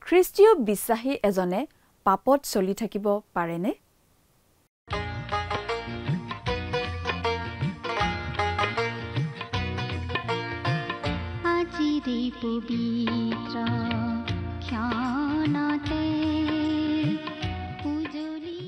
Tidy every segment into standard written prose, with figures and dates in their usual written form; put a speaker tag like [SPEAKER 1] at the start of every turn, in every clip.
[SPEAKER 1] খ্ৰীষ্টীয় বিশ্বাসী এজনে পাপত চলি থাকিব পাৰেনে?
[SPEAKER 2] আজিৰে পবিত্ৰ ক্ষণতে উজলি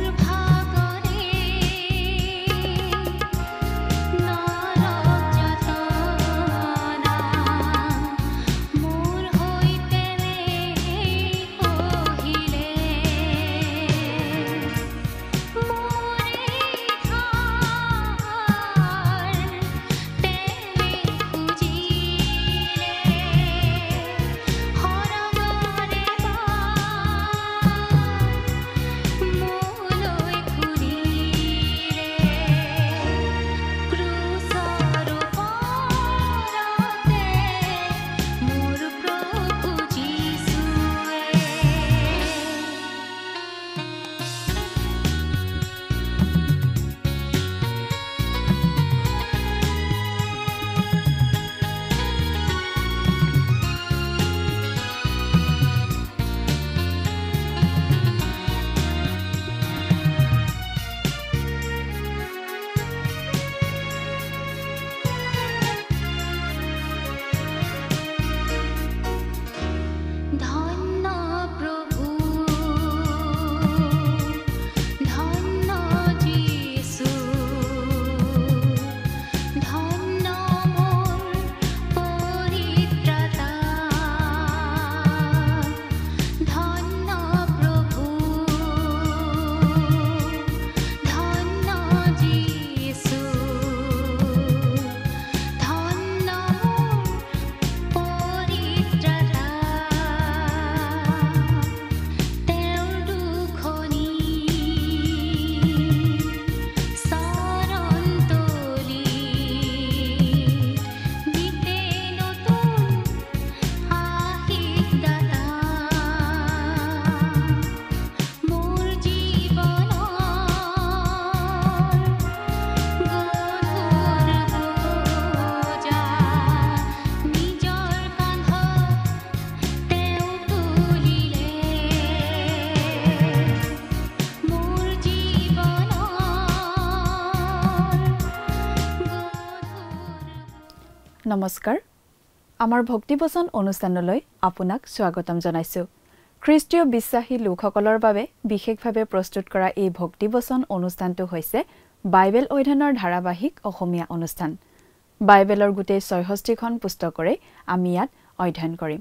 [SPEAKER 2] উঠা
[SPEAKER 1] নমস্কাৰ আমাৰ ভক্তিবচন অনুষ্ঠানলৈ আপোনাক স্বাগতম জনাইছো খ্ৰীষ্টীয় বিশ্বাসী লোকসকলৰ বাবে বিশেষভাৱে প্ৰস্তুত কৰা এই ভক্তিবচন অনুষ্ঠানটো হৈছে বাইবেল অধ্যয়নৰ ধাৰাবাহিক অসমীয়া অনুষ্ঠান বাইবেলৰ গোটেই ৬৬খন পুস্তকৰে আমি ইয়াত অধ্যয়ন কৰিম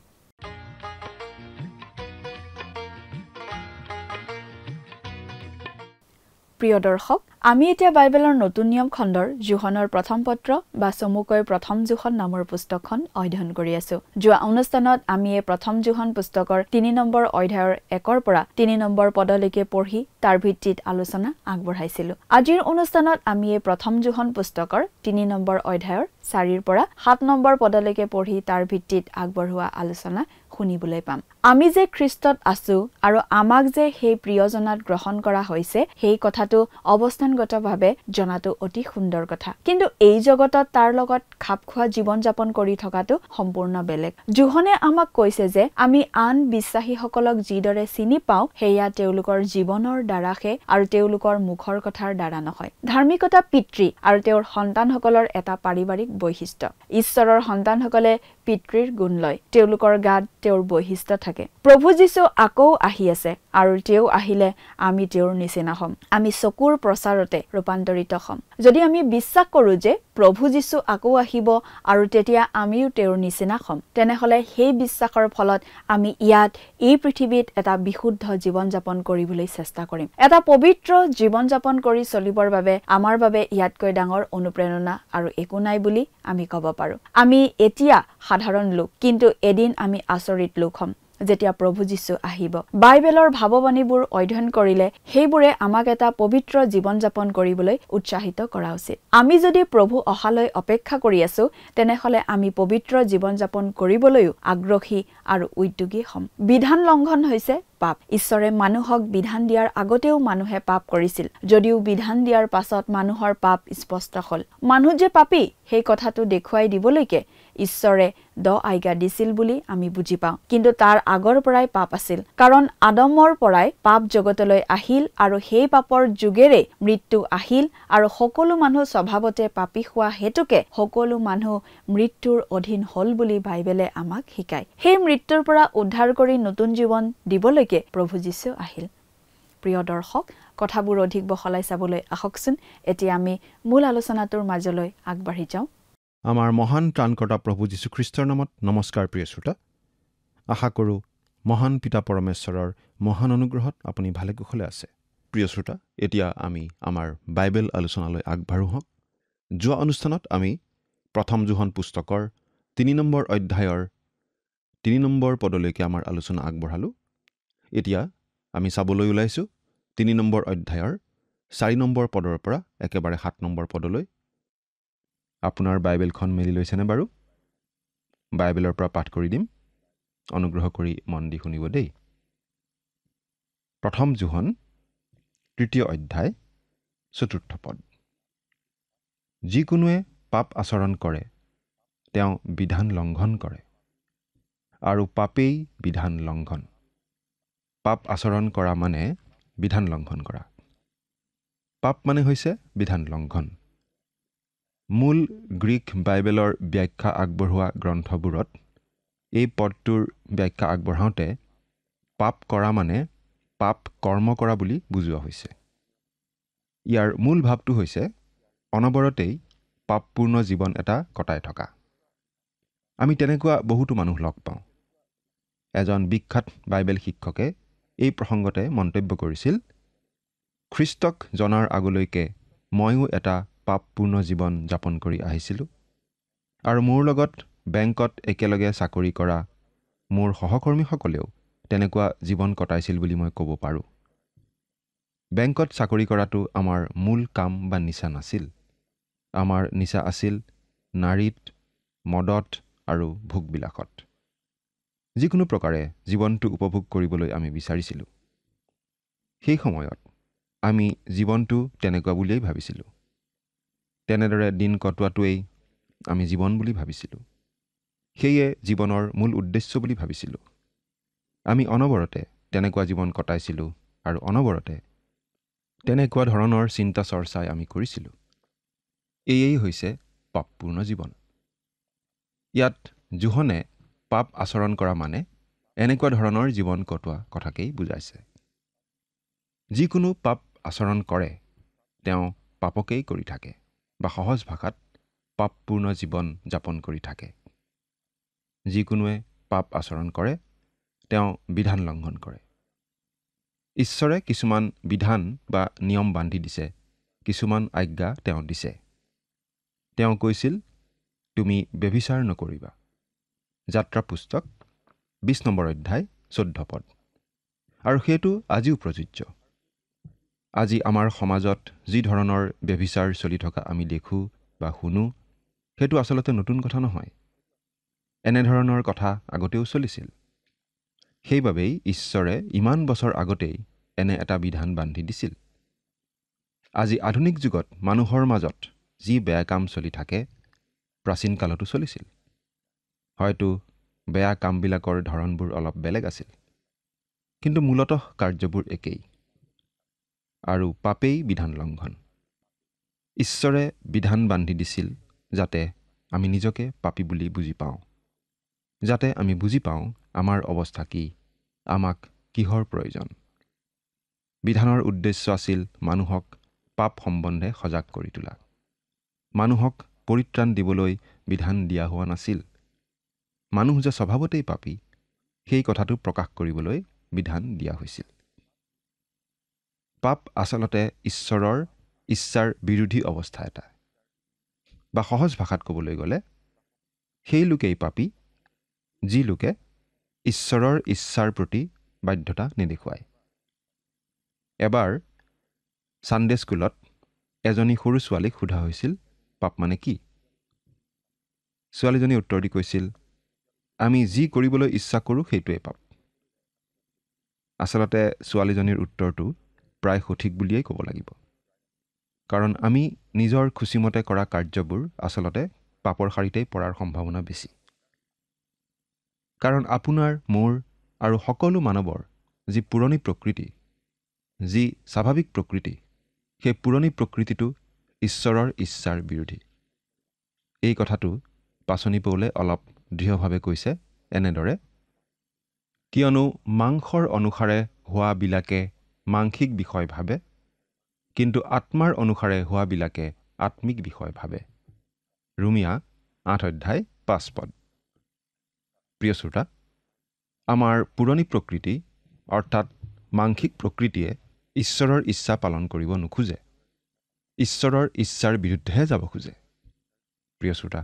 [SPEAKER 1] প্ৰিয় দৰ্শক আমি এতিয়া বাইবেলৰ নতুন নিয়ম খণ্ডৰ যোহনৰ প্ৰথম পত্ৰ বা চমুকৈ প্ৰথম যোহন নামৰ পুস্তকখন অধ্যয়ন কৰি আছো। যোৱা অনুষ্ঠানত আমি এই প্ৰথম যোহন পুস্তকৰ 3 নম্বৰ অধ্যায়ৰ 1 পৰা 3 নম্বৰ পদলৈকে পঢ়ি তাৰ ভিত্তিত আলোচনা আগবঢ়াইছিলো। আজিৰ অনুষ্ঠানত আমি এই প্ৰথম যোহন পুস্তকৰ 3 নম্বৰ অধ্যায়ৰ 4 পৰা 7 নম্বৰ পদলৈকে পঢ়ি তাৰ ভিত্তিত আগবঢ়োৱা আলোচনা শুনিবলৈ পাম। আমি যে খ্ৰীষ্টত আছো আৰু আমাক যে সেই প্ৰিয়জনাত গ্ৰহণ কৰা হৈছে সেই কথাটো অৱস্থানগতভাৱে জনাটো অতি সুন্দৰ কথা। কিন্তু এই জগতত তাৰ লগত খাপ খোৱা জীৱন যাপন কৰি থকাটো সম্পূৰ্ণ বেলেগ। যোহনে আমাক কৈছে যে আমি আন বিশ্বাসীসকলক যিদৰে চিনি পাওঁ সেয়া তেওঁলোকৰ জীৱনৰ দ্বাৰাহে আৰু তেওঁলোকৰ মুখৰ কথাৰ দ্বাৰা নহয়। ধাৰ্মিকতা পিতৃ আৰু তেওঁৰ সন্তানসকলৰ এটা পাৰিবাৰিক বৈশিষ্ট্য। ঈশ্বৰৰ সন্তানসকলে পিতৃৰ গুণ লয়। তেওঁলোকৰ গাত তেওঁৰ বৈশিষ্ট্য থাকে। প্ৰভু যীশু আকৌ আহি আছে আৰু তেওঁ আহিলে আমি তেওঁৰ নিচিনা হ'ম। আমি চকুৰ প্ৰচাৰতে ৰূপান্তৰিত হ'ম। যদি আমি বিশ্বাস কৰো যে প্ৰভু যীশু আকৌ আহিব আৰু তেতিয়া আমিও তেওঁৰ নিচিনা হ'ম, তেনেহলে সেই বিশ্বাসৰ ফলত আমি ইয়াত এই পৃথিৱীত এটা বিশুদ্ধ জীৱন যাপন কৰিবলৈ চেষ্টা কৰিম। এটা পবিত্ৰ জীৱন যাপন কৰি চলিবৰ বাবে আমাৰ বাবে ইয়াতকৈ ডাঙৰ অনুপ্ৰেৰণা আৰু একো নাই বুলি আমি ক'ব পাৰো। আমি এতিয়া সাধাৰণ লোক, কিন্তু এদিন আমি আচৰিত লোক হ'ম যেতিয়া প্ৰভু যীশু আহিব। বাইবেলৰ ভাৱবাণীবোৰ অধ্যয়ন কৰিলে সেইবোৰে আমাক এটা পবিত্ৰ জীৱন যাপন কৰিবলৈ উৎসাহিত কৰা উচিত। আমি যদি প্ৰভু অহালৈ অপেক্ষা কৰি আছো, তেনেহলে আমি পবিত্ৰ জীৱন যাপন কৰিবলৈও আগ্ৰহী আৰু উদ্যোগী হ'ম। বিধান লংঘন হৈছে পাপ। ঈশ্বৰে মানুহক বিধান দিয়াৰ আগতেও মানুহে পাপ কৰিছিল। যদিও বিধান দিয়াৰ পাছত মানুহৰ পাপ স্পষ্ট হ'ল। মানুহ যে পাপী সেই কথাটো দেখুৱাই দিবলৈকে ঈশ্বৰে 10 আজ্ঞা দিছিল বুলি আমি বুজি পাওঁ। কিন্তু তাৰ আগৰ পৰাই পাপ আছিল। কাৰণ আদমৰ পৰাই পাপ জগতলৈ আহিল আৰু সেই পাপৰ যোগেৰে মৃত্যু আহিল আৰু সকলো মানুহ স্বভাৱতে পাপী হোৱা হেতুকে সকলো মানুহ মৃত্যুৰ অধীন হ'ল বুলি বাইবেলে আমাক শিকায়। সেই মৃত্যুৰ পৰা উদ্ধাৰ কৰি নতুন জীৱন দিবলৈকে প্ৰভু যীশু আহিল। প্ৰিয় দৰ্শক, কথাবোৰ অধিক বহলাই চাবলৈ আহকচোন এতিয়া আমি মূল আলোচনাটোৰ মাজলৈ আগবাঢ়ি যাওঁ।
[SPEAKER 3] আমাৰ মহান ত্ৰাণকৰ্তা প্ৰভু যীশুখ্ৰীষ্টৰ নামত নমস্কাৰ প্ৰিয় শ্ৰোতা। আশা কৰোঁ মহান পিতা পৰমেশ্বৰৰ মহান অনুগ্ৰহত আপুনি ভালে কুশলে আছে। প্ৰিয় শ্ৰোতা, এতিয়া আমি আমাৰ বাইবেল আলোচনালৈ আগবাঢ়ো হওক। যোৱা অনুষ্ঠানত আমি প্ৰথম যোহন পুস্তকৰ 3 নম্বৰ অধ্যায়ৰ 3 নম্বৰ পদলৈকে আমাৰ আলোচনা আগবঢ়ালোঁ। এতিয়া আমি চাবলৈ ওলাইছোঁ 3 নম্বৰ অধ্যায়ৰ 4 নম্বৰ পদৰ পৰা একেবাৰে 7 নম্বৰ পদলৈ। আপোনাৰ বাইবেলখন মেলি লৈছেনে বাৰু? বাইবেলৰ পৰা পাঠ কৰি দিম, অনুগ্ৰহ কৰি মন দি শুনিব দেই। প্ৰথম যোহন 3 অধ্যায় 4 পদ। যিকোনোৱে পাপ আচৰণ কৰে তেওঁ বিধান লংঘন কৰে, আৰু পাপেই বিধান লংঘন। পাপ আচৰণ কৰা মানে বিধান লংঘন কৰা। পাপ মানে হৈছে বিধান লংঘন। মূল গ্ৰীক বাইবেলৰ ব্যাখ্যা আগবঢ়োৱা গ্ৰন্থবোৰত এই পদটোৰ ব্যাখ্যা আগবঢ়াওঁতে পাপ কৰা মানে পাপ কৰ্ম কৰা বুলি বুজোৱা হৈছে। ইয়াৰ মূল ভাৱটো হৈছে অনবৰতেই পাপপূৰ্ণ জীৱন এটা কটাই থকা। আমি তেনেকুৱা বহুতো মানুহ লগ পাওঁ। এজন বিখ্যাত বাইবেল শিক্ষকে এই প্ৰসংগতে মন্তব্য কৰিছিল, খ্ৰীষ্টক জনাৰ আগলৈকে ময়ো এটা পাপপূৰ্ণ জীৱন যাপন কৰি আহিছিলোঁ, আৰু মোৰ লগত বেংকত একেলগে চাকৰি কৰা মোৰ সহকৰ্মীসকলেও তেনেকুৱা জীৱন কটাইছিল বুলি মই ক'ব পাৰোঁ। বেংকত চাকৰি কৰাটো আমাৰ মূল কাম বা নিচা নাছিল। আমাৰ নিচা আছিল নাৰীত, মদত আৰু ভোগবিলাসত। যিকোনো প্ৰকাৰে জীৱনটো উপভোগ কৰিবলৈ আমি বিচাৰিছিলোঁ। সেই সময়ত আমি জীৱনটো তেনেকুৱা বুলিয়েই ভাবিছিলোঁ। তেনেদৰে দিন কটোৱাটোৱেই আমি জীৱন বুলি ভাবিছিলোঁ। সেয়ে জীৱনৰ মূল উদ্দেশ্য বুলি ভাবিছিলোঁ। আমি অনবৰতে তেনেকুৱা জীৱন কটাইছিলোঁ আৰু অনবৰতে তেনেকুৱা ধৰণৰ চিন্তা চৰ্চাই আমি কৰিছিলোঁ। এয়েই হৈছে পাপপূৰ্ণ জীৱন। ইয়াত যোহনে পাপ আচৰণ কৰা মানে এনেকুৱা ধৰণৰ জীৱন কটোৱা কথাকেই বুজাইছে। যিকোনো পাপ আচৰণ কৰে তেওঁ পাপকেই কৰি থাকে, বা সহজ ভাষাত পাপপূৰ্ণ জীৱন যাপন কৰি থাকে। যিকোনোৱে পাপ আচৰণ কৰে তেওঁ বিধান লংঘন কৰে। ঈশ্বৰে কিছুমান বিধান বা নিয়ম বান্ধি দিছে, কিছুমান আজ্ঞা তেওঁ দিছে। তেওঁ কৈছিল, তুমি ব্যভিচাৰ নকৰিবা। যাত্ৰা পুস্তক 20 নম্বৰ অধ্যায় 14 পদ। আৰু সেইটো আজিও প্ৰযোজ্য। আজি আমাৰ সমাজত যি ধৰণৰ ব্যভিচাৰ চলি থকা আমি দেখোঁ বা শুনো, সেইটো আচলতে নতুন কথা নহয়। এনেধৰণৰ কথা আগতেও চলিছিল। সেইবাবেই ঈশ্বৰে ইমান বছৰ আগতেই এনে এটা বিধান বান্ধি দিছিল। আজি আধুনিক যুগত মানুহৰ মাজত যি বেয়া কাম চলি থাকে, প্ৰাচীন কালতো চলিছিল। হয়তো বেয়া কামবিলাকৰ ধৰণবোৰ অলপ বেলেগ আছিল, কিন্তু মূলতঃ কাৰ্যবোৰ একেই। আৰু পাপেই বিধান লংঘন। ঈশ্বৰে বিধান বান্ধি দিছিল যাতে আমি নিজকে পাপী বুলি বুজি পাওঁ, যাতে আমি বুজি পাওঁ আমাৰ অৱস্থা কি, আমাক কিহৰ প্ৰয়োজন। বিধানৰ উদ্দেশ্য আছিল মানুহক পাপ সম্বন্ধে সজাগ কৰি তোলা। মানুহক পৰিত্ৰাণ দিবলৈ বিধান দিয়া হোৱা নাছিল। মানুহ যে স্বভাৱতেই পাপী, সেই কথাটো প্ৰকাশ কৰিবলৈ বিধান দিয়া হৈছিল। পাপ আচলতে ঈশ্বৰৰ ইচ্ছাৰ বিৰোধী অৱস্থা এটা। বা সহজ ভাষাত ক'বলৈ গ'লে, সেই লোকেই পাপী যি লোকে ঈশ্বৰৰ ইচ্ছাৰ প্ৰতি বাধ্যতা নেদেখুৱায়। এবাৰ ছানডে স্কুলত এজনী সৰু ছোৱালীক সোধা হৈছিল, পাপ মানে কি? ছোৱালীজনীয়ে উত্তৰ দি কৈছিল, আমি যি কৰিবলৈ ইচ্ছা কৰোঁ সেইটোৱে পাপ। আচলতে ছোৱালীজনীৰ উত্তৰটো প্ৰায় সঠিক বুলিয়েই ক'ব লাগিব। কাৰণ আমি নিজৰ খুচিমতে কৰা কাৰ্যবোৰ আচলতে পাপৰ শাৰীতেই পৰাৰ সম্ভাৱনা বেছি। কাৰণ আপোনাৰ, মোৰ আৰু সকলো মানৱৰ যি পুৰণি প্ৰকৃতি, যি স্বাভাৱিক প্ৰকৃতি, সেই পুৰণি প্ৰকৃতিটো ঈশ্বৰৰ ইচ্ছাৰ বিৰোধী। এই কথাটো পাচনি পৌলে অলপ দৃঢ়ভাৱে কৈছে এনেদৰে, কিয়নো মাংসৰ অনুসাৰে হোৱাবিলাকে মাংসিক বিষয় ভাবে, কিন্তু আত্মাৰ অনুসাৰে হোৱাবিলাকে আত্মিক বিষয় ভাবে। ৰোমিয়া 8 অধ্যায় 5 পদ। প্ৰিয় শ্ৰোতা, আমাৰ পুৰণি প্ৰকৃতি অৰ্থাৎ মাংসিক প্ৰকৃতিয়ে ঈশ্বৰৰ ইচ্ছা পালন কৰিব নোখোজে। ঈশ্বৰৰ ইচ্ছাৰ বিৰুদ্ধেহে যাব খোজে। প্ৰিয় শ্ৰোতা,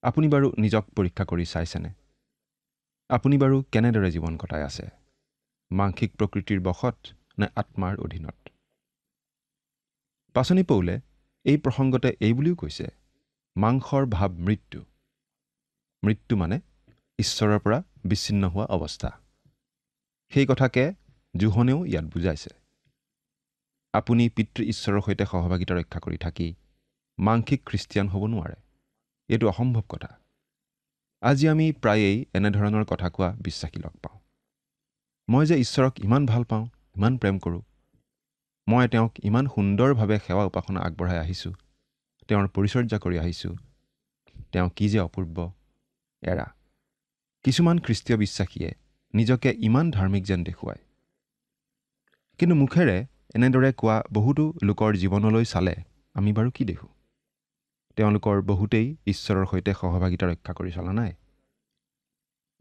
[SPEAKER 3] আপুনি বাৰু নিজক পৰীক্ষা কৰি চাইছেনে? আপুনি বাৰু কেনেদৰে জীৱন কটাই আছে? মাংসিক প্ৰকৃতিৰ বশত নে আত্মাৰ অধীনত? পাচনি পৌলে এই প্ৰসংগতে এই বুলিও কৈছে, মাংসৰ ভাৱ মৃত্যু। মৃত্যু মানে ঈশ্বৰৰ পৰা বিচ্ছিন্ন হোৱা অৱস্থা। সেই কথাকে জোহনেও ইয়াত বুজাইছে। আপুনি পিতৃ ঈশ্বৰৰ সৈতে সহভাগিতা ৰক্ষা কৰি থাকি মাংসিক খ্ৰীষ্টিয়ান হ'ব নোৱাৰে। এইটো অসম্ভৱ কথা। আজি আমি প্ৰায়েই এনেধৰণৰ কথা কোৱা বিশ্বাসী লগ পাওঁ। মই যে ঈশ্বৰক ইমান ভাল পাওঁ, ইমান প্ৰেম কৰোঁ। মই তেওঁক ইমান সুন্দৰভাৱে সেৱা উপাসনা আগবঢ়াই আহিছোঁ, তেওঁৰ পৰিচৰ্যা কৰি আহিছোঁ। তেওঁ কি যে অপূৰ্ব। এৰা, কিছুমান খ্ৰীষ্টীয় বিশ্বাসীয়ে নিজকে ইমান ধাৰ্মিক যেন দেখুৱায়। কিন্তু মুখেৰে এনেদৰে কোৱা বহুতো লোকৰ জীৱনলৈ চালে আমি বাৰু কি দেখোঁ? তেওঁলোকৰ বহুতেই ঈশ্বৰৰ সৈতে সহভাগিতা ৰক্ষা কৰি চলা নাই।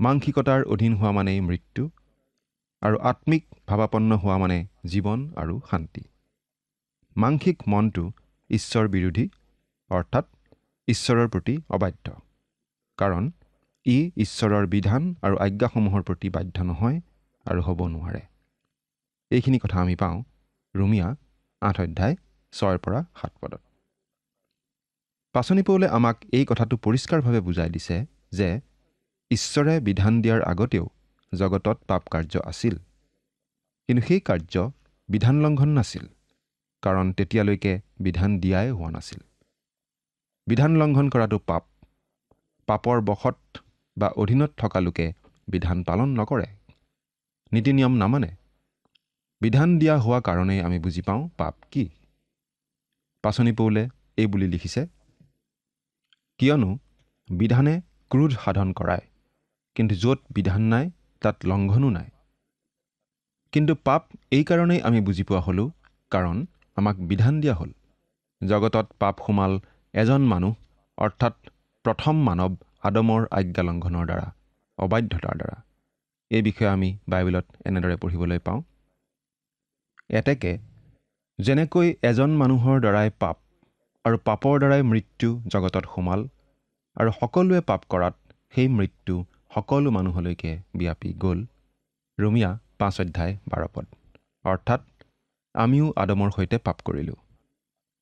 [SPEAKER 3] মাংসিকতাৰ অধীন হোৱা মানেই মৃত্যু, আৰু আত্মিক ভাৱাপন্ন হোৱা মানে জীৱন আৰু শান্তি। মাংসিক মনটো ঈশ্বৰ বিৰোধী, অৰ্থাৎ ঈশ্বৰৰ প্ৰতি অবাধ্য। কাৰণ ই ঈশ্বৰৰ বিধান আৰু আজ্ঞাসমূহৰ প্ৰতি বাধ্য নহয় আৰু হ'ব নোৱাৰে। এইখিনি কথা আমি পাওঁ ৰোমিয়া 8 অধ্যায় 6 পৰা 7 পদত। পাচনি পৌলে আমাক এই কথাটো পৰিষ্কাৰভাৱে বুজাই দিছে যে ঈশ্বৰে বিধান দিয়াৰ আগতেও জগতত পাপ কাৰ্য আছিল। কিন্তু সেই কাৰ্য বিধান লংঘন নাছিল, কাৰণ তেতিয়ালৈকে বিধান দিয়াই হোৱা নাছিল। বিধান লংঘন কৰাটো পাপ। পাপৰ বশত বা অধীনত থকা লোকে বিধান পালন নকৰে, নীতি নিয়ম নামানে। বিধান দিয়া হোৱা কাৰণেই আমি বুজি পাওঁ পাপ কি। পাচনি পৌলে এই বুলি লিখিছে, কিয়নো বিধানে ক্ৰোধ সাধন কৰায়, কিন্তু য'ত বিধান নাই তাত লংঘনো নাই। কিন্তু পাপ এই কাৰণেই আমি বুজি পোৱা হ'লোঁ, কাৰণ আমাক বিধান দিয়া হ'ল। জগতত পাপ সোমাল এজন মানুহ, অৰ্থাৎ প্ৰথম মানৱ আদমৰ আজ্ঞা লংঘনৰ দ্বাৰা, অবাধ্যতাৰ দ্বাৰা। এই বিষয়ে আমি বাইবেলত এনেদৰে পঢ়িবলৈ পাওঁ, এতেকে যেনেকৈ এজন মানুহৰ দ্বাৰাই পাপ আৰু পাপৰ দ্বাৰাই মৃত্যু জগতত সোমাল আৰু সকলোৱে পাপ কৰাত সেই মৃত্যু সকলো মানুহলৈকে ব্যাপি গ'ল। ৰোমিয়া 5:12 অৰ্থাৎ আমিও আদমৰ সৈতে পাপ কৰিলোঁ।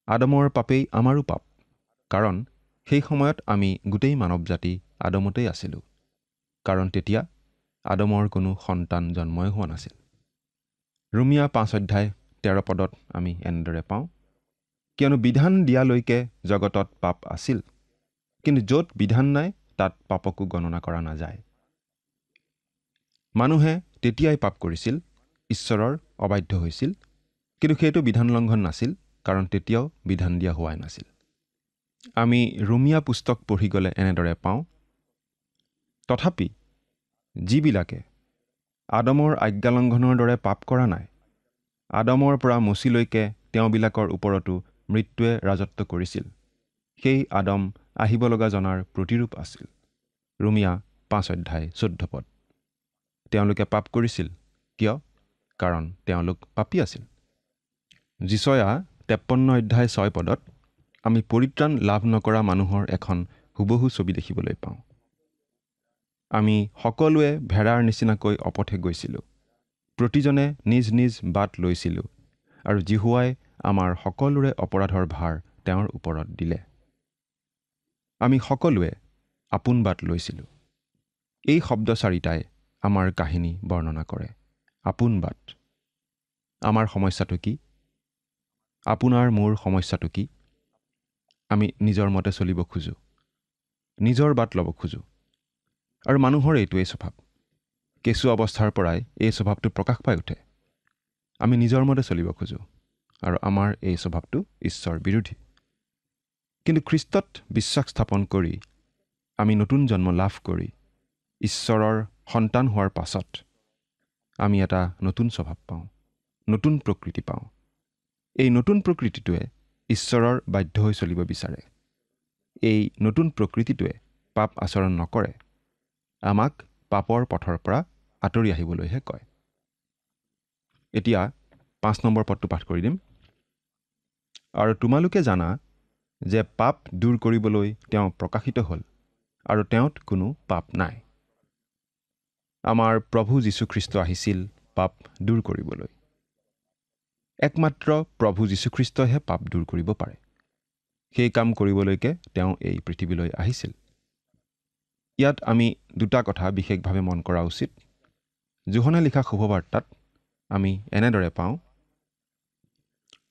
[SPEAKER 3] আদমৰ পাপেই আমাৰো পাপ, কাৰণ সেই সময়ত আমি গোটেই মানৱ জাতি আদমতেই আছিলোঁ, কাৰণ তেতিয়া আদমৰ কোনো সন্তান জন্মই হোৱা নাছিল। ৰোমিয়া 5:13 আমি এনেদৰে পাওঁ, কিয়নো বিধান দিয়ালৈকে জগতত পাপ আছিল, কিন্তু য'ত বিধান নাই তাত পাপকো গণনা কৰা নাযায়। মানুহে তেতিয়াই পাপ কৰিছিল, ঈশ্বৰৰ অবাধ্য হৈছিল, কিন্তু সেইটো বিধান লংঘন নাছিল, কাৰণ তেতিয়াও বিধান দিয়া হোৱাই নাছিল। আমি ৰোমিয়া পুস্তক পঢ়ি গ'লে এনেদৰে পাওঁ, তথাপি যিবিলাকে আদমৰ আজ্ঞালংঘনৰ দৰে পাপ কৰা নাই, আদমৰ পৰা মচিলৈকে তেওঁবিলাকৰ ওপৰতো মৃত্যুৱে ৰাজত্ব কৰিছিল, সেই আদম আহিব লগা জনাৰ প্ৰতিৰূপ আছিল। ৰোমিয়া 5:14 তেওঁলোকে পাপ কৰিছিল, কিয়? কাৰণ তেওঁলোক পাপী আছিল। যিচয়া 53:6 আমি পৰিত্ৰাণ লাভ নকৰা মানুহৰ এখন হুবহু ছবি দেখিবলৈ পাওঁ। আমি সকলোৱে ভেড়াৰ নিচিনাকৈ অপথে গৈছিলোঁ, প্ৰতিজনে নিজ নিজ বাট লৈছিলোঁ, আৰু জিহুৱাই আমাৰ সকলোৰে অপৰাধৰ ভাৰ তেওঁৰ ওপৰত দিলে। আমি সকলোৱে আপোন বাট লৈছিলোঁ। এই শব্দ চাৰিটাই আমাৰ কাহিনী বৰ্ণনা কৰে। আপোন বাট। আমাৰ সমস্যাটো কি? আপোনাৰ মোৰ সমস্যাটো কি? আমি নিজৰ মতে চলিব খোজোঁ, নিজৰ বাট ল'ব খোজোঁ, আৰু মানুহৰ এইটোৱেই স্বভাৱ। কেঁচু অৱস্থাৰ পৰাই এই স্বভাৱটো প্ৰকাশ পাই উঠে। আমি নিজৰ মতে চলিব খোজোঁ, আৰু আমাৰ এই স্বভাৱটো ঈশ্বৰ বিৰোধী। কিন্তু খ্ৰীষ্টত বিশ্বাস স্থাপন কৰি আমি নতুন জন্ম লাভ কৰি ঈশ্বৰৰ সন্তান হোৱাৰ পাছত আমি এটা নতুন স্বভাৱ পাওঁ, নতুন প্ৰকৃতি পাওঁ। এই নতুন প্ৰকৃতিটোৱে ঈশ্বৰৰ বাধ্য হৈ চলিব বিচাৰে। এই নতুন প্ৰকৃতিটোৱে পাপ আচৰণ নকৰে, আমাক পাপৰ পথৰ পৰা আঁতৰি আহিবলৈহে কয়। এতিয়া 5 নম্বৰ পদটো পাঠ কৰি দিম। আৰু তোমালোকে জানা যে পাপ দূৰ কৰিবলৈ তেওঁ প্ৰকাশিত হ'ল, আৰু তেওঁত কোনো পাপ নাই। আমাৰ প্ৰভু যীশুখ্ৰীষ্ট আহিছিল পাপ দূৰ কৰিবলৈ। একমাত্ৰ প্ৰভু যীশুখ্ৰীষ্টইহে পাপ দূৰ কৰিব পাৰে। সেই কাম কৰিবলৈকে তেওঁ এই পৃথিৱীলৈ আহিছিল। ইয়াত আমি দুটা কথা বিশেষভাৱে মন কৰা উচিত। যোহনে লিখা শুভবাৰ্তাত আমি এনেদৰে পাওঁ,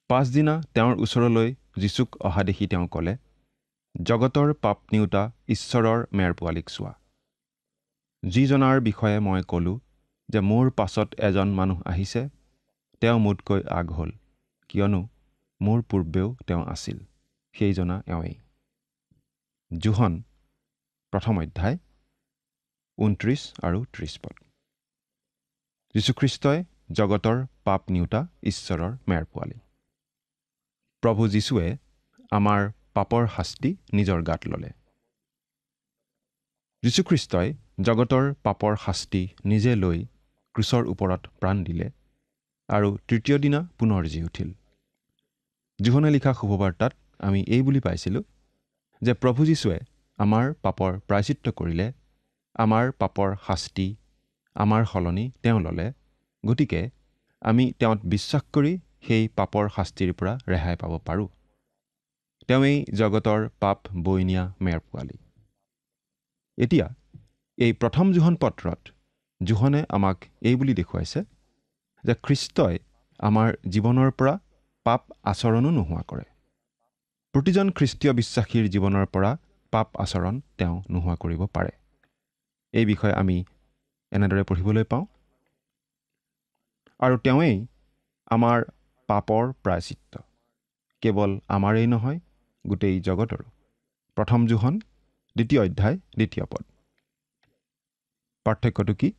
[SPEAKER 3] পাছদিনা তেওঁৰ ওচৰলৈ যীচুক অহা দেখি তেওঁ ক'লে, জগতৰ পাপ নিওঁতা ঈশ্বৰৰ মেৰ পোৱালীক চোৱা। যিজনাৰ বিষয়ে মই ক'লোঁ যে মোৰ পাছত এজন মানুহ আহিছে, তেওঁ মোতকৈ আগ হ'ল, কিয়নো মোৰ পূৰ্বেও তেওঁ আছিল, সেইজনা এওঁৱেই। যোহন 1:29-30 যীশুখ্ৰীষ্টই জগতৰ পাপ নিওঁতা ঈশ্বৰৰ মেৰ পোৱালী। প্ৰভু যীশুৱে আমাৰ পাপৰ শাস্তি নিজৰ গাত ল'লে। যীশুখ্ৰীষ্টই জগতৰ পাপৰ শাস্তি নিজে লৈ ক্ৰুচৰ ওপৰত প্ৰাণ দিলে আৰু তৃতীয় দিনা পুনৰ জি উঠিল। যোহনে লিখা শুভবাৰ্তাত আমি এই বুলি পাইছিলোঁ যে প্ৰভু যীশুৱে আমাৰ পাপৰ প্ৰায়চিত্ত কৰিলে, আমাৰ পাপৰ শাস্তি আমাৰ সলনি তেওঁ ল'লে, গতিকে আমি তেওঁত বিশ্বাস কৰি সেই পাপৰ শাস্তিৰ পৰা ৰেহাই পাব পাৰোঁ। তেওঁৱেই জগতৰ পাপ বৈ নিয়া মেৰ পোৱালী। এতিয়া এই প্ৰথম যোহন পত্ৰত যোহনে আমাক এই বুলি দেখুৱাইছে যে খ্ৰীষ্টই আমাৰ জীৱনৰ পৰা পাপ আচৰণো নোহোৱা কৰে। প্ৰতিজন খ্ৰীষ্টীয় বিশ্বাসীৰ জীৱনৰ পৰা পাপ আচৰণ তেওঁ নোহোৱা কৰিব পাৰে। এই বিষয়ে আমি এনেদৰে পঢ়িবলৈ পাওঁ, আৰু তেওঁৱেই আমাৰ পাপৰ প্ৰায়চিত্ত, কেৱল আমাৰেই নহয়, গোটেই জগতৰো। প্ৰথম যোহন 2 পদ। পাৰ্থক্যটো কি?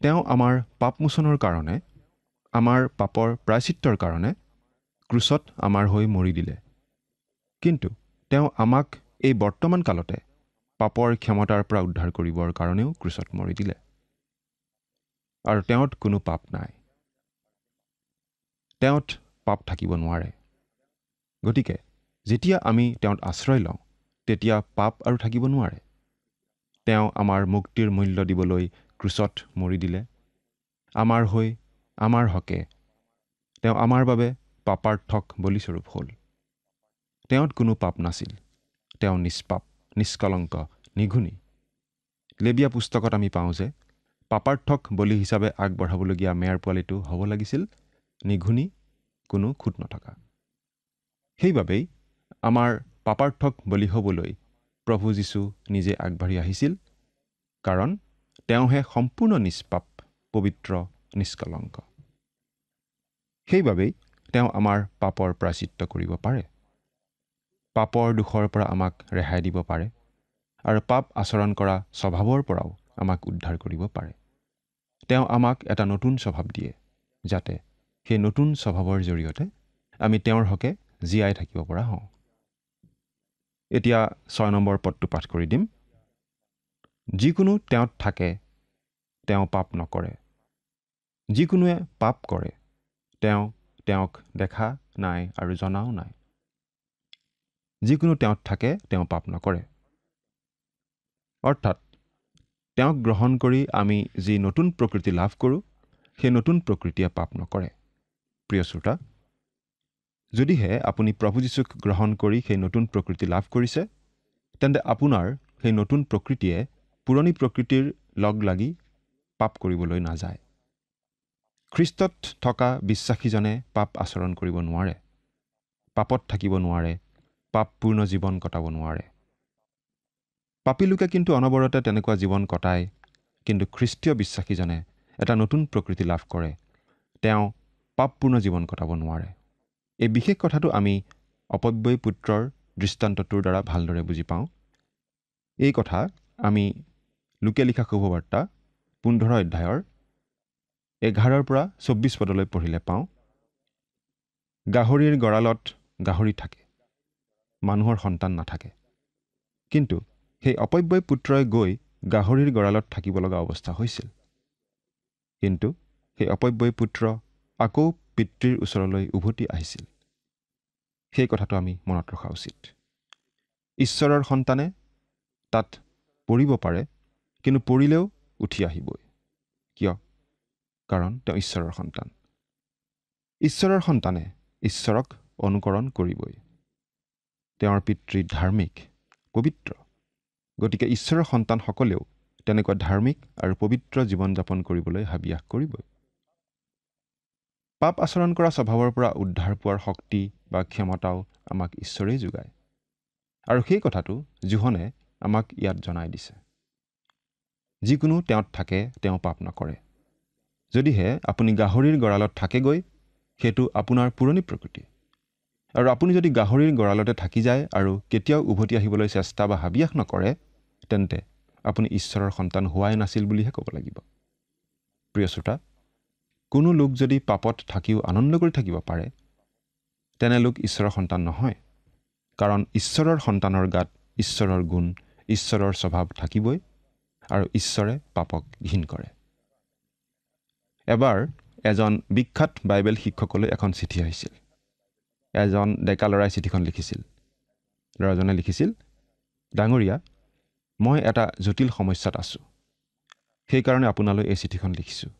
[SPEAKER 3] তেওঁ আমাৰ পাপমোচনৰ কাৰণে, আমাৰ পাপৰ প্ৰায়চিত্তৰ কাৰণে ক্ৰুচত আমাৰ হৈ মৰি দিলে। কিন্তু তেওঁ আমাক এই বৰ্তমান কালতে পাপৰ ক্ষমতাৰ পৰা উদ্ধাৰ কৰিবৰ কাৰণেও ক্ৰুচত মৰি দিলে। আৰু তেওঁত কোনো পাপ নাই। তেওঁত পাপ থাকিব নোৱাৰে। গতিকে যেতিয়া আমি তেওঁত আশ্ৰয় লওঁ তেতিয়া পাপ আৰু থাকিব নোৱাৰে। তেওঁ আমাৰ মুক্তিৰ মূল্য দিবলৈ ক্ৰুচত মৰি দিলে। আমাৰ হৈ আমাৰ হকে তেওঁ আমাৰ বাবে পাপাৰ্থক বলিস্বৰূপ হ'ল। তেওঁত কোনো পাপ নাছিল। তেওঁ নিষ্পাপ, নিষ্কলংক, নিঘুনি। লেবিয়া পুস্তকত আমি পাওঁ যে পাপাৰ্থক বলি হিচাপে আগবঢ়াবলগীয়া মেয়াৰ পোৱালিটো হ'ব লাগিছিল নিঘুনি, কোনো খুঁত নথকা। সেইবাবেই আমাৰ পাপাৰ্থক বলি হ'বলৈ প্ৰভু যীশু নিজে আগবাঢ়ি আহিছিল, কাৰণ তেওঁহে সম্পূৰ্ণ নিষ্পাপ, পবিত্ৰ, নিষ্কলংক। সেইবাবেই তেওঁ আমাৰ পাপৰ প্ৰায়চিত্ত কৰিব পাৰে, পাপৰ দোষৰ পৰা আমাক ৰেহাই দিব পাৰে আৰু পাপ আচৰণ কৰা স্বভাৱৰ পৰাও আমাক উদ্ধাৰ কৰিব পাৰে। তেওঁ আমাক এটা নতুন স্বভাৱ দিয়ে, যাতে সেই নতুন স্বভাৱৰ জৰিয়তে আমি তেওঁৰ হকে জীয়াই থাকিব পৰা হওঁ। এতিয়া 6 নম্বৰ পদটো পাঠ কৰি দিম। যিকোনো তেওঁত থাকে তেওঁ পাপ নকৰে। যিকোনোৱে পাপ কৰে তেওঁক দেখা নাই আৰু জনাও নাই। যিকোনো তেওঁত থাকে তেওঁ পাপ নকৰে। অৰ্থাৎ তেওঁক গ্ৰহণ কৰি আমি যি নতুন প্ৰকৃতি লাভ কৰোঁ সেই নতুন প্ৰকৃতিয়ে পাপ নকৰে। প্ৰিয় শ্ৰোতা, যদিহে আপুনি প্ৰভু যীশুক গ্ৰহণ কৰি সেই নতুন প্ৰকৃতি লাভ কৰিছে, তেন্তে আপোনাৰ সেই নতুন প্ৰকৃতিয়ে পুৰণি প্ৰকৃতিৰ লগ লাগি পাপ কৰিবলৈ নাযায়। খ্ৰীষ্টত থকা বিশ্বাসীজনে পাপ আচৰণ কৰিব নোৱাৰে, পাপত থাকিব নোৱাৰে, পাপপূৰ্ণ জীৱন কটাব নোৱাৰে। পাপী লোকে কিন্তু অনবৰতে তেনেকুৱা জীৱন কটায়, কিন্তু খ্ৰীষ্টীয় বিশ্বাসীজনে এটা নতুন প্ৰকৃতি লাভ কৰে, তেওঁ পাপপূৰ্ণ জীৱন কটাব নোৱাৰে। এই বিশেষ কথাটো আমি অপব্যয়ী পুত্ৰৰ দৃষ্টান্তটোৰ দ্বাৰা ভালদৰে বুজি পাওঁ। এই কথা আমি লোকে লিখা শুভবাৰ্তা 15 অধ্যায়ৰ 11 পৰা 24 পদলৈ পঢ়িলে পাওঁ। গাহৰিৰ গঁড়ালত গাহৰি থাকে, মানুহৰ সন্তান নাথাকে। কিন্তু সেই অপব্যয় পুত্ৰই গৈ গাহৰিৰ গঁড়ালত থাকিব লগা অৱস্থা হৈছিল। কিন্তু সেই অপব্যয় পুত্ৰ আকৌ পিতৃৰ ওচৰলৈ উভতি আহিছিল। সেই কথাটো আমি মনত ৰখা উচিত। ঈশ্বৰৰ সন্তানে তাত পৰিব পাৰে, কিন্তু পৰিলেও উঠি আহিবই। কিয়? কাৰণ তেওঁ ঈশ্বৰৰ সন্তান। ঈশ্বৰৰ সন্তানে ঈশ্বৰক অনুকৰণ কৰিবই। তেওঁৰ পিতৃ ধাৰ্মিক, পবিত্ৰ। গতিকে ঈশ্বৰৰ সন্তানসকলেও তেনেকুৱা ধাৰ্মিক আৰু পবিত্ৰ জীৱন যাপন কৰিবলৈ হাবিয়াস কৰিবই। পাপ আচৰণ কৰা স্বভাৱৰ পৰা উদ্ধাৰ পোৱাৰ শক্তি বা ক্ষমতাও আমাক ঈশ্বৰেই যোগায়। আৰু সেই কথাটো যোহনে আমাক ইয়াত জনাই দিছে। যিকোনো তেওঁত থাকে তেওঁ পাপ নকৰে। যদিহে আপুনি গাহৰিৰ গঁড়ালত থাকেগৈ, সেইটো আপোনাৰ পুৰণি প্ৰকৃতি। আৰু আপুনি যদি গাহৰিৰ গঁড়ালতে থাকি যায় আৰু কেতিয়াও উভতি আহিবলৈ চেষ্টা বা হাবিয়াস নকৰে, তেন্তে আপুনি ঈশ্বৰৰ সন্তান হোৱাই নাছিল বুলিহে ক'ব লাগিব। প্ৰিয় শ্ৰোতা, কোনো লোক যদি পাপত থাকিও আনন্দ কৰি থাকিব পাৰে, তেনে লোক ঈশ্বৰৰ সন্তান নহয়। কাৰণ ঈশ্বৰৰ সন্তানৰ গাত ঈশ্বৰৰ গুণ, ঈশ্বৰৰ স্বভাৱ থাকিবই, আৰু ঈশ্বৰে পাপক ঘিণ কৰে। এবাৰ এজন বিখ্যাত বাইবেল শিক্ষকলৈ এখন চিঠি আহিছিল। এজন ডেকা ল'ৰাই চিঠিখন লিখিছিল। ল'ৰাজনে লিখিছিল, ডাঙৰীয়া, মই এটা জটিল সমস্যাত আছোঁ। সেইকাৰণে আপোনালৈ এই চিঠিখন লিখিছোঁ।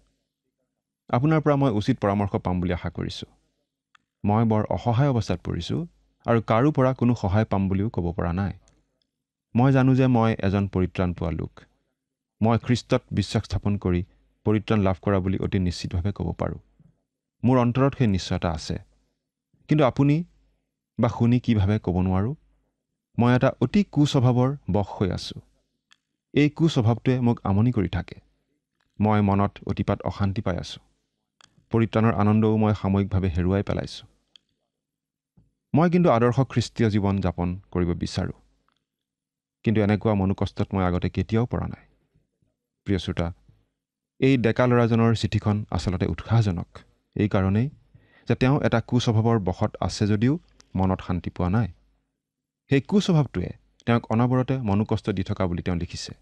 [SPEAKER 3] আপোনাৰ পৰা মই উচিত পৰামৰ্শ পাম বুলি আশা কৰিছোঁ। মই বৰ অসহায় অৱস্থাত পৰিছোঁ আৰু কাৰো পৰা কোনো সহায় পাম বুলিও ক'ব পৰা নাই। মই জানো যে মই এজন পৰিত্ৰাণ পোৱা লোক। মই খ্ৰীষ্টত বিশ্বাস স্থাপন কৰি পৰিত্ৰাণ লাভ কৰা বুলি অতি নিশ্চিতভাৱে ক'ব পাৰোঁ। মোৰ অন্তৰত সেই নিশ্চয়তা আছে। কিন্তু আপুনি বা শুনি কি ভাবে ক'ব নোৱাৰোঁ। মই এটা অতি কুস্বভাৱৰ বশ হৈ আছোঁ। এই কুস্বভাৱটোৱে মোক আমনি কৰি থাকে। মই মনত অতিপাত অশান্তি পাই আছোঁ। পৰিত্ৰাণৰ আনন্দও মই সাময়িকভাৱে হেৰুৱাই পেলাইছোঁ। মই কিন্তু আদৰ্শ খ্ৰীষ্টীয় জীৱন যাপন কৰিব বিচাৰোঁ। কিন্তু এনেকুৱা মনোকষ্টত মই আগতে কেতিয়াও পৰা নাই। প্ৰিয় শ্ৰোতা, এই ডেকা ল'ৰাজনৰ চিঠিখন আচলতে উৎসাহজনক এই কাৰণেই যে তেওঁ এটা কুস্বভাৱৰ বশত আছে যদিও মনত শান্তি পোৱা নাই। সেই কুস্বভাৱটোৱে তেওঁক অনবৰতে মনোকষ্ট দি থকা বুলি তেওঁ লিখিছে।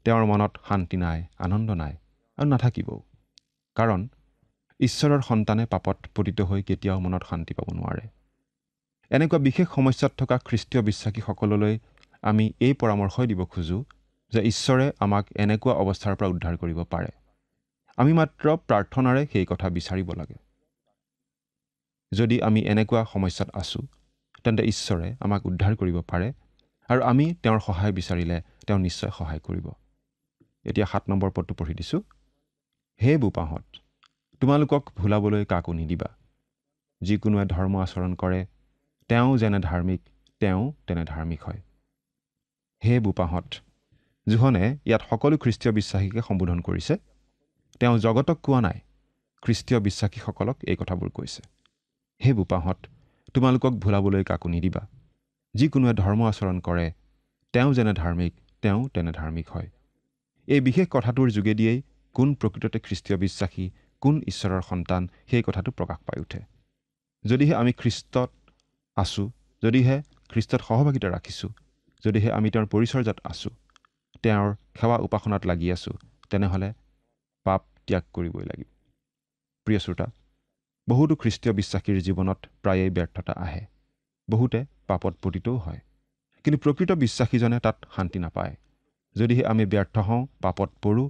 [SPEAKER 3] তেওঁৰ মনত শান্তি নাই, আনন্দ নাই আৰু নাথাকিবও। কাৰণ ঈশ্বৰৰ সন্তানে পাপত পতিত হৈ কেতিয়াও মনত শান্তি পাব নোৱাৰে। এনেকুৱা বিশেষ সমস্যাত থকা খ্ৰীষ্টীয় বিশ্বাসীসকললৈ আমি এই পৰামৰ্শই দিব খোজোঁ যে ঈশ্বৰে আমাক এনেকুৱা অৱস্থাৰ পৰা উদ্ধাৰ কৰিব পাৰে। আমি মাত্ৰ প্ৰাৰ্থনাৰে সেই কথা বিচাৰিব লাগে। যদি আমি এনেকুৱা সমস্যাত আছোঁ, তেন্তে ঈশ্বৰে আমাক উদ্ধাৰ কৰিব পাৰে আৰু আমি তেওঁৰ সহায় বিচাৰিলে তেওঁ নিশ্চয় সহায় কৰিব। এতিয়া 7 নম্বৰ পদটো পঢ়ি দিছোঁ। হে বোপাহঁত, তোমালোকক ভুলাবলৈ কাকো নিদিবা। যিকোনোৱে ধৰ্ম আচৰণ কৰে, তেওঁ যেনে ধাৰ্মিক, তেওঁ তেনে ধাৰ্মিক হয়। হে বোপাহঁত, জোহনে ইয়াত সকলো খ্ৰীষ্টীয় বিশ্বাসীকে সম্বোধন কৰিছে। তেওঁ জগতক কোৱা নাই, খ্ৰীষ্টীয় বিশ্বাসীসকলক এই কথাবোৰ কৈছে। হে বোপাহঁত, তোমালোকক ভুলাবলৈ কাকো নিদিবা। যিকোনোৱে ধৰ্ম আচৰণ কৰে, তেওঁ যেনে ধাৰ্মিক, তেওঁ তেনে ধাৰ্মিক হয়। এই বিশেষ কথাটোৰ যোগেদিয়েই কোন প্ৰকৃততে খ্ৰীষ্টীয় বিশ্বাসী, কোন ঈশ্বৰৰ সন্তান, সেই কথাটো প্ৰকাশ পাই উঠে। যদিহে আমি খ্ৰীষ্টত আছোঁ, যদিহে খ্ৰীষ্টত সহভাগিতা ৰাখিছোঁ, যদিহে আমি তেওঁৰ পৰিচৰ্যাত আছোঁ, তেওঁৰ সেৱা উপাসনাত লাগি আছোঁ, তেনেহ'লে পাপ ত্যাগ কৰিবই লাগিব। প্ৰিয় শ্ৰোতা, বহুতো খ্ৰীষ্টীয় বিশ্বাসীৰ জীৱনত প্ৰায়েই ব্যৰ্থতা আহে। বহুতে পাপত পতিতও হয়। কিন্তু প্ৰকৃত বিশ্বাসীজনে তাত শান্তি নাপায়। যদিহে আমি ব্যৰ্থ হওঁ, পাপত পৰোঁ,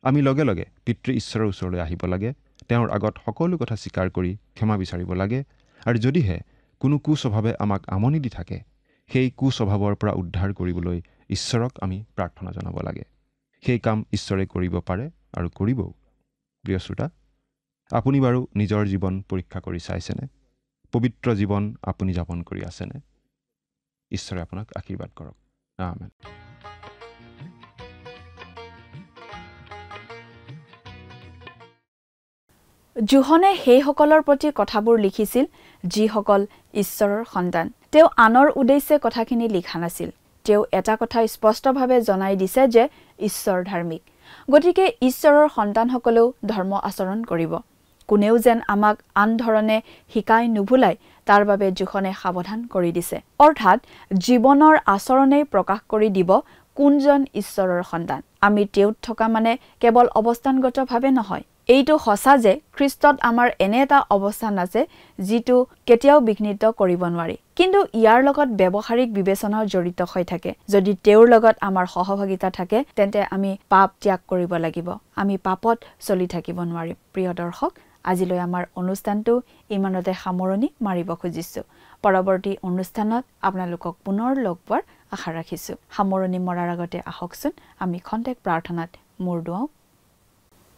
[SPEAKER 3] আমি লগে লগে পিতৃ ঈশ্বৰৰ ওচৰলৈ আহিব লাগে, তেওঁৰ আগত সকলো কথা স্বীকাৰ কৰি ক্ষমা বিচাৰিব লাগে। আৰু যদিহে কোনো কুস্বভাৱে আমাক আমনি দি থাকে, সেই কুস্বভাৱৰ পৰা উদ্ধাৰ কৰিবলৈ ঈশ্বৰক আমি প্ৰাৰ্থনা জনাব লাগে। সেই কাম ঈশ্বৰে কৰিব পাৰে আৰু কৰিবও। প্ৰিয় শ্ৰোতা, আপুনি বাৰু নিজৰ জীৱন পৰীক্ষা কৰি চাইছেনে? পবিত্ৰ জীৱন আপুনি যাপন কৰি আছেনে? ঈশ্বৰে আপোনাক আশীৰ্বাদ কৰক। আমেন।
[SPEAKER 1] জোহনে সেইসকলৰ প্ৰতি কথাবোৰ লিখিছিল যিসকল ঈশ্বৰৰ সন্তান। তেওঁ আনৰ উদ্দেশ্যে কথাখিনি লিখা নাছিল। তেওঁ এটা কথা স্পষ্টভাৱে জনাই দিছে যে ঈশ্বৰ ধাৰ্মিক। গতিকে ঈশ্বৰৰ সন্তানসকলেও ধৰ্ম আচৰণ কৰিব। কোনেও যেন আমাক আন ধৰণে শিকাই নুভুলাই তাৰ বাবে জোহনে সাৱধান কৰি দিছে। অৰ্থাৎ জীৱনৰ আচৰণেই প্ৰকাশ কৰি দিব কোনজন ঈশ্বৰৰ সন্তান। আমি তেওঁত থকা মানে কেৱল অৱস্থানগতভাৱে নহয়। এইটো সঁচা যে খ্ৰীষ্টত আমাৰ এনে এটা অৱস্থান আছে যিটো কেতিয়াও বিঘ্নিত কৰিব নোৱাৰি। কিন্তু ইয়াৰ লগত ব্যৱহাৰিক বিবেচনাও জড়িত হৈ থাকে। যদি তেওঁৰ লগত আমাৰ সহভাগিতা থাকে, তেন্তে আমি পাপ ত্যাগ কৰিব লাগিব। আমি পাপত চলি থাকিব নোৱাৰিম। প্ৰিয় দৰ্শক, আজিলৈ আমাৰ অনুষ্ঠানটো ইমানতে সামৰণি মাৰিব খুজিছোঁ। পৰৱৰ্তী অনুষ্ঠানত আপোনালোকক পুনৰ লগ পোৱাৰ আশা ৰাখিছোঁ। সামৰণি মৰাৰ আগতে আহকচোন আমি খন্তেক প্ৰাৰ্থনাত মূৰ দুৱাওঁ।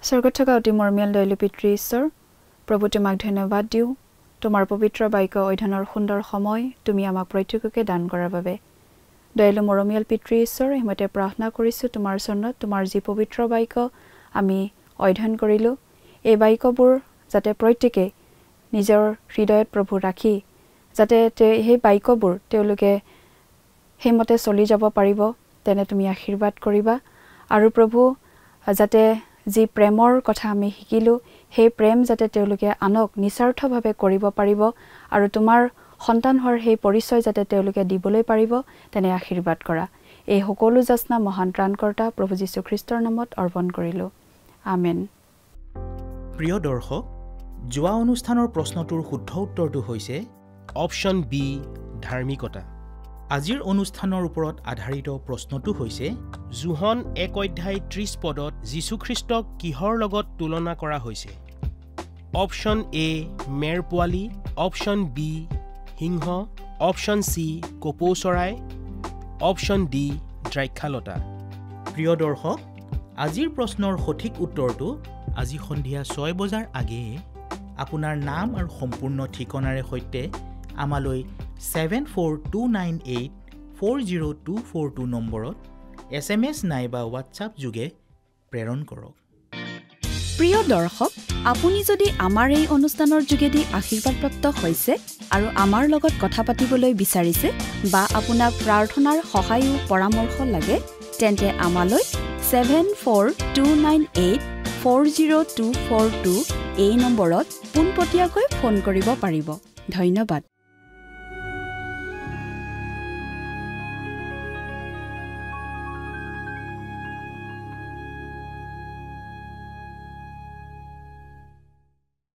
[SPEAKER 1] স্বৰ্গত থকা অতি মৰমীয়াল দয়ালু পিতৃ ঈশ্বৰ, প্ৰভু তোমাক ধন্যবাদ দিওঁ। তোমাৰ পবিত্ৰ বাক্য অধ্যয়নৰ সুন্দৰ সময় তুমি আমাক প্ৰত্যেককে দান কৰাৰ বাবে। দয়ালু মৰমীয়াল পিতৃ ঈশ্বৰ, সেইমতে প্ৰাৰ্থনা কৰিছোঁ তোমাৰ চৰণত, তোমাৰ যি পবিত্ৰ বাক্য আমি অধ্যয়ন কৰিলোঁ, এই বাক্যবোৰ যাতে প্ৰত্যেকে নিজৰ হৃদয়ত প্ৰভু ৰাখি যাতে সেই বাক্যবোৰ তেওঁলোকে সেইমতে চলি যাব পাৰিব, তেনে তুমি আশীৰ্বাদ কৰিবা। আৰু প্ৰভু, যাতে যি প্ৰেমৰ কথা আমি শিকিলোঁ, সেই প্ৰেম যাতে তেওঁলোকে আনক নিস্বাৰ্থভাৱে কৰিব পাৰিব আৰু তোমাৰ সন্তান হোৱাৰ সেই পৰিচয় যাতে তেওঁলোকে দিবলৈ পাৰিব, তেনে আশীৰ্বাদ কৰা। এই সকলো যাচনা মহান ত্ৰাণকৰ্তা প্ৰভু যীশুখ্ৰীষ্টৰ নামত অৰ্পণ কৰিলোঁ। আমেন।
[SPEAKER 4] প্ৰিয় দৰ্শক, যোৱা অনুষ্ঠানৰ প্ৰশ্নটোৰ শুদ্ধ উত্তৰটো হৈছে অপশ্যন বি, ধাৰ্মিকতা। আজিৰ অনুষ্ঠানৰ ওপৰত আধাৰিত প্ৰশ্নটো হৈছে জোহন 1 অধ্যায় 30 পদত যীশুখ্ৰীষ্টক কিহৰ লগত তুলনা কৰা হৈছে? অপশ্যন এ, মেৰ পোৱালি, অপশ্যন বি, সিংহ, অপশ্যন চি, কপৌ চৰাই, অপশ্যন ডি, দ্ৰাক্ষালতা। প্ৰিয় দৰ্শক, আজিৰ প্ৰশ্নৰ সঠিক উত্তৰটো আজি সন্ধিয়া 6 বজাৰ আগেয়ে আপোনাৰ নাম আৰু সম্পূৰ্ণ ঠিকনাৰে সৈতে আমালৈ 7429840242 নম্বৰত SMS নাইবা হোৱাটছআপ যোগে প্ৰেৰণ কৰক।
[SPEAKER 1] প্ৰিয় দৰ্শক, আপুনি যদি আমাৰ এই অনুষ্ঠানৰ যোগেদি আশীৰ্বাদপ্ৰাপ্ত হৈছে আৰু আমাৰ লগত কথা পাতিবলৈ বিচাৰিছে বা আপোনাক প্ৰাৰ্থনাৰ সহায়ো পৰামৰ্শ লাগে, তেন্তে আমালৈ 7429840242 এই নম্বৰত পোনপটীয়াকৈ ফোন কৰিব পাৰিব। ধন্যবাদ।